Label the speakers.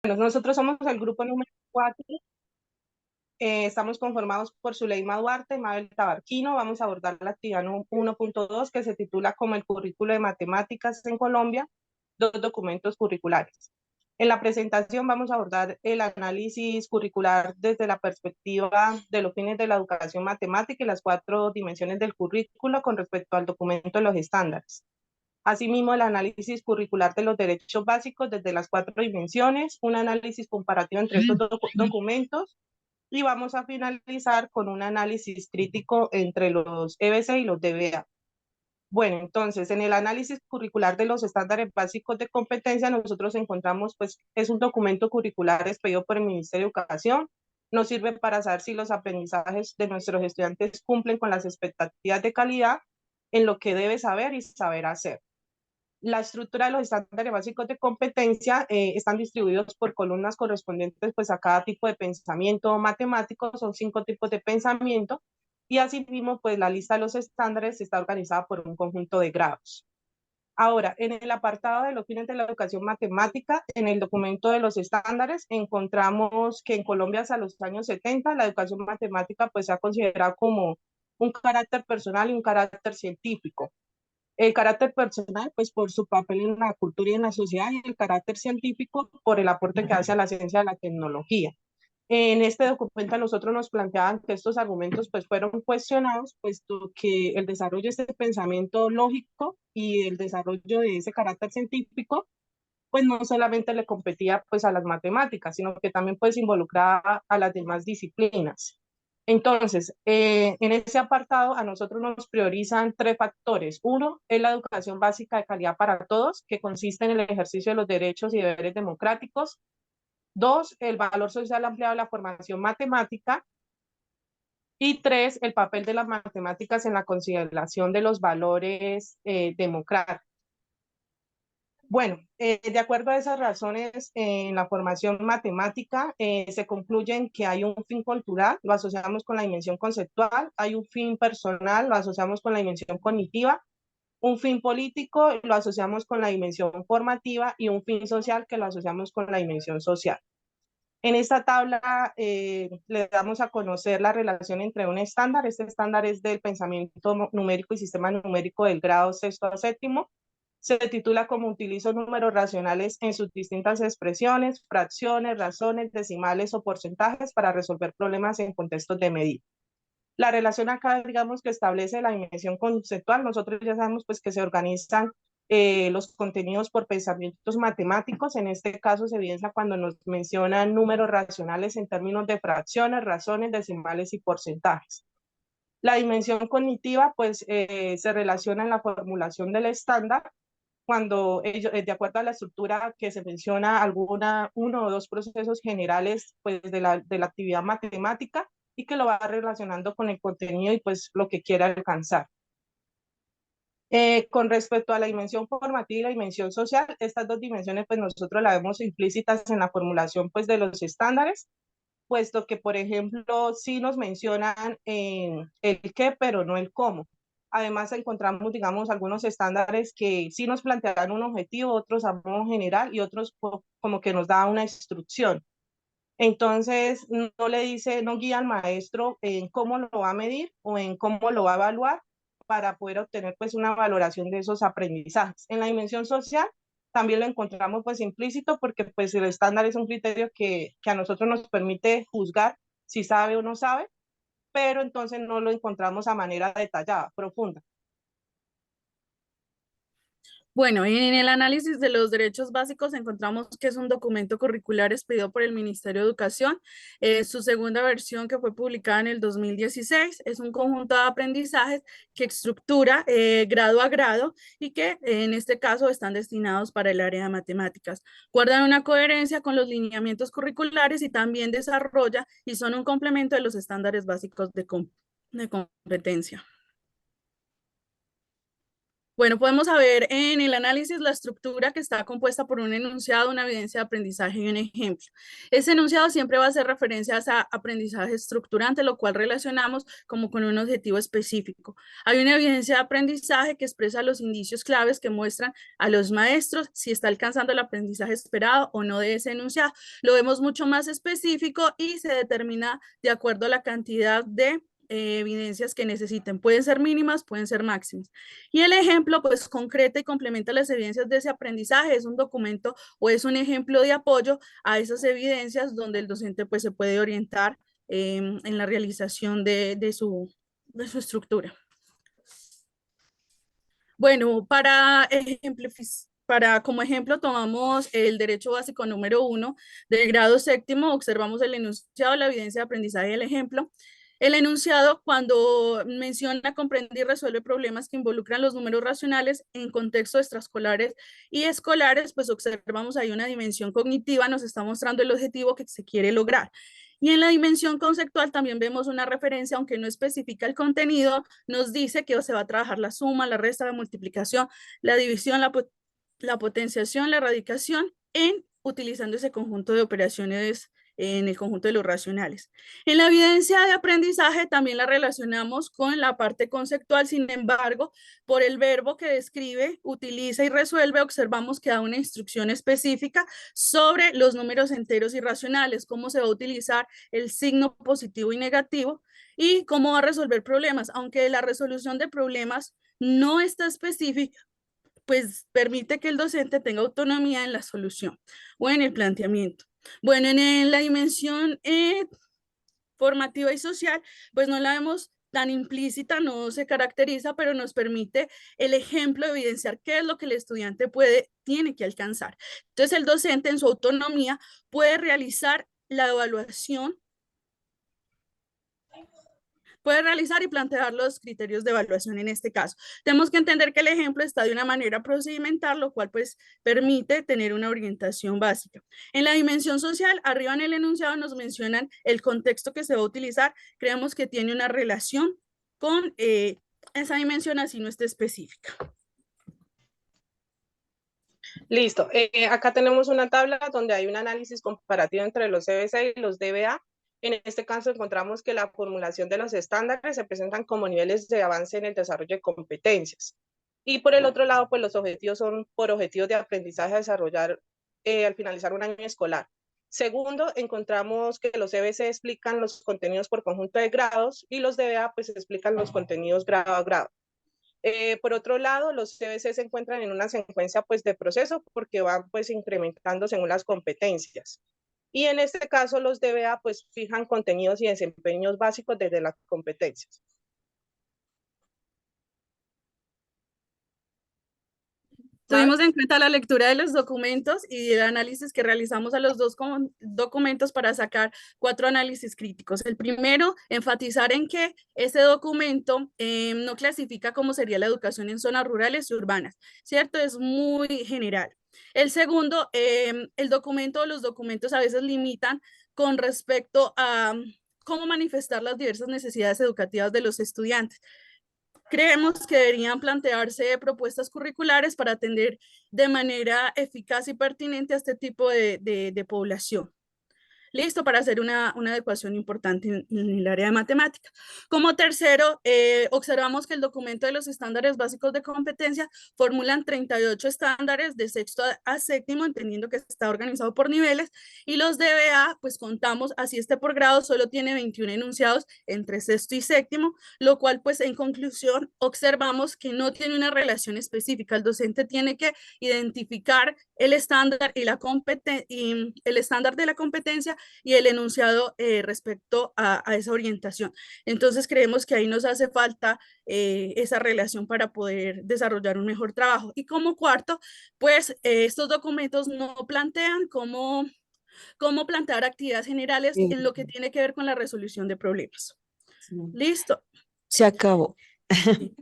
Speaker 1: Bueno, nosotros somos el grupo número 4. Estamos conformados por Zuleima Duarte, Mabel Tabarquino. Vamos a abordar la actividad 1.2 que se titula como el currículo de matemáticas en Colombia, dos documentos curriculares. En la presentación vamos a abordar el análisis curricular desde la perspectiva de los fines de la educación matemática y las 4 dimensiones del currículo con respecto al documento de los estándares. Asimismo, el análisis curricular de los derechos básicos desde las 4 dimensiones, un análisis comparativo entre estos documentos y vamos a finalizar con un análisis crítico entre los EBC y los DBA. Bueno, entonces, en el análisis curricular de los estándares básicos de competencia, nosotros encontramos, pues, es un documento curricular expedido por el Ministerio de Educación. Nos sirve para saber si los aprendizajes de nuestros estudiantes cumplen con las expectativas de calidad en lo que debe saber y saber hacer. La estructura de los estándares básicos de competencia están distribuidos por columnas correspondientes pues, a cada tipo de pensamiento matemático, son 5 tipos de pensamiento, y asimismo pues, la lista de los estándares está organizada por un conjunto de grados. Ahora, en el apartado de los fines de la educación matemática, en el documento de los estándares, encontramos que en Colombia hasta los años 70 la educación matemática pues, se ha considerado como un carácter personal y un carácter científico. El carácter personal, pues por su papel en la cultura y en la sociedad, y el carácter científico por el aporte que hace a la ciencia y a la tecnología. En este documento nosotros nos planteaban que estos argumentos pues fueron cuestionados, puesto que el desarrollo de este pensamiento lógico y el desarrollo de ese carácter científico pues no solamente le competía pues a las matemáticas, sino que también pues involucraba a las demás disciplinas. Entonces, en ese apartado a nosotros nos priorizan 3 factores. Uno es la educación básica de calidad para todos, que consiste en el ejercicio de los derechos y deberes democráticos. 2, el valor social ampliado de la formación matemática. Y 3, el papel de las matemáticas en la consideración de los valores democráticos. Bueno, de acuerdo a esas razones, en la formación matemática se concluyen que hay un fin cultural, lo asociamos con la dimensión conceptual, hay un fin personal, lo asociamos con la dimensión cognitiva, un fin político, lo asociamos con la dimensión formativa y un fin social que lo asociamos con la dimensión social. En esta tabla le damos a conocer la relación entre un estándar, este estándar es del pensamiento numérico y sistema numérico del grado sexto a séptimo, se titula como utilizo números racionales en sus distintas expresiones, fracciones, razones, decimales o porcentajes para resolver problemas en contextos de medida. La relación acá, digamos, que establece la dimensión conceptual. Nosotros ya sabemos pues que se organizan los contenidos por pensamientos matemáticos. En este caso se evidencia cuando nos mencionan números racionales en términos de fracciones, razones, decimales y porcentajes. La dimensión cognitiva pues se relaciona en la formulación del estándar cuando ellos, de acuerdo a la estructura que se menciona, uno o dos procesos generales pues, de la actividad matemática y que lo va relacionando con el contenido y pues lo que quiera alcanzar. Con respecto a la dimensión formativa y la dimensión social, estas dos dimensiones pues nosotros las vemos implícitas en la formulación pues de los estándares, puesto que, por ejemplo, sí nos mencionan el qué, pero no el cómo. Además, encontramos, digamos, algunos estándares que sí nos plantean un objetivo, otros a modo general y otros como que nos da una instrucción. Entonces, no le dice, no guía al maestro en cómo lo va a medir o en cómo lo va a evaluar para poder obtener pues una valoración de esos aprendizajes. En la dimensión social también lo encontramos pues implícito porque pues el estándar es un criterio que a nosotros nos permite juzgar si sabe o no sabe, pero entonces no lo encontramos a manera detallada, profunda.
Speaker 2: Bueno, en el análisis de los derechos básicos encontramos que es un documento curricular expedido por el Ministerio de Educación. Su segunda versión, que fue publicada en el 2016, es un conjunto de aprendizajes que estructura grado a grado y que en este caso están destinados para el área de matemáticas. Guardan una coherencia con los lineamientos curriculares y también desarrolla y son un complemento de los estándares básicos de competencia. Bueno, podemos ver en el análisis la estructura que está compuesta por un enunciado, una evidencia de aprendizaje y un ejemplo. Ese enunciado siempre va a hacer referencia a aprendizaje estructurante, lo cual relacionamos como con un objetivo específico. Hay una evidencia de aprendizaje que expresa los indicios claves que muestran a los maestros si está alcanzando el aprendizaje esperado o no de ese enunciado. Lo vemos mucho más específico y se determina de acuerdo a la cantidad de evidencias que necesiten. Pueden ser mínimas, pueden ser máximas. Y el ejemplo, pues, concreta y complementa las evidencias de ese aprendizaje. Es un documento o es un ejemplo de apoyo a esas evidencias donde el docente, pues, se puede orientar en la realización de su estructura. Bueno, como ejemplo tomamos el derecho básico número 1 del grado séptimo, observamos el enunciado, la evidencia de aprendizaje y el ejemplo. El enunciado, cuando menciona comprende y resuelve problemas que involucran los números racionales en contextos extraescolares y escolares, pues observamos ahí una dimensión cognitiva, nos está mostrando el objetivo que se quiere lograr. Y en la dimensión conceptual también vemos una referencia, aunque no especifica el contenido, nos dice que se va a trabajar la suma, la resta, la multiplicación, la división, la potenciación, la erradicación, utilizando ese conjunto de operaciones en el conjunto de los racionales. En la evidencia de aprendizaje también la relacionamos con la parte conceptual, sin embargo, por el verbo que describe, utiliza y resuelve, observamos que da una instrucción específica sobre los números enteros y racionales, cómo se va a utilizar el signo positivo y negativo y cómo va a resolver problemas, aunque la resolución de problemas no está específica, pues permite que el docente tenga autonomía en la solución o en el planteamiento. Bueno, en la dimensión formativa y social, pues no la vemos tan implícita, no se caracteriza, pero nos permite el ejemplo de evidenciar qué es lo que el estudiante tiene que alcanzar. Entonces el docente en su autonomía puede realizar la evaluación, puede realizar y plantear los criterios de evaluación en este caso. Tenemos que entender que el ejemplo está de una manera procedimental, lo cual pues permite tener una orientación básica. En la dimensión social, arriba en el enunciado nos mencionan el contexto que se va a utilizar. Creemos que tiene una relación con esa dimensión, así no esté específica.
Speaker 1: Listo. Acá tenemos una tabla donde hay un análisis comparativo entre los CBC y los DBA. En este caso encontramos que la formulación de los estándares se presentan como niveles de avance en el desarrollo de competencias. Y por el otro lado, pues los objetivos son por objetivos de aprendizaje a desarrollar al finalizar un año escolar. Segundo, encontramos que los CBC explican los contenidos por conjunto de grados y los DBA pues explican los contenidos grado a grado. Por otro lado, los CBC se encuentran en una secuencia pues, de proceso porque van pues, incrementando según las competencias. Y en este caso, los DBA pues, fijan contenidos y desempeños básicos desde las competencias.
Speaker 2: Tuvimos en cuenta la lectura de los documentos y el análisis que realizamos a los dos documentos para sacar 4 análisis críticos. El primero, enfatizar en que ese documento no clasifica cómo sería la educación en zonas rurales y urbanas, ¿cierto? Es muy general. El segundo, el documento o los documentos a veces limitan con respecto a cómo manifestar las diversas necesidades educativas de los estudiantes. Creemos que deberían plantearse propuestas curriculares para atender de manera eficaz y pertinente a este tipo de población. Listo, para hacer una adecuación importante en el área de matemática. Como tercero, observamos que el documento de los estándares básicos de competencia formulan 38 estándares de sexto a séptimo, entendiendo que está organizado por niveles, y los DBA, pues contamos, así este por grado, solo tiene 21 enunciados entre sexto y séptimo, lo cual pues en conclusión observamos que no tiene una relación específica. El docente tiene que identificar el estándar y el estándar de la competencia y el enunciado respecto a esa orientación. Entonces creemos que ahí nos hace falta esa relación para poder desarrollar un mejor trabajo. Y como cuarto, pues estos documentos no plantean cómo plantear actividades generales
Speaker 3: Sí,
Speaker 2: en lo que tiene que ver con la resolución de problemas.
Speaker 3: sí.
Speaker 2: Listo.
Speaker 3: Se acabó.
Speaker 2: Sí.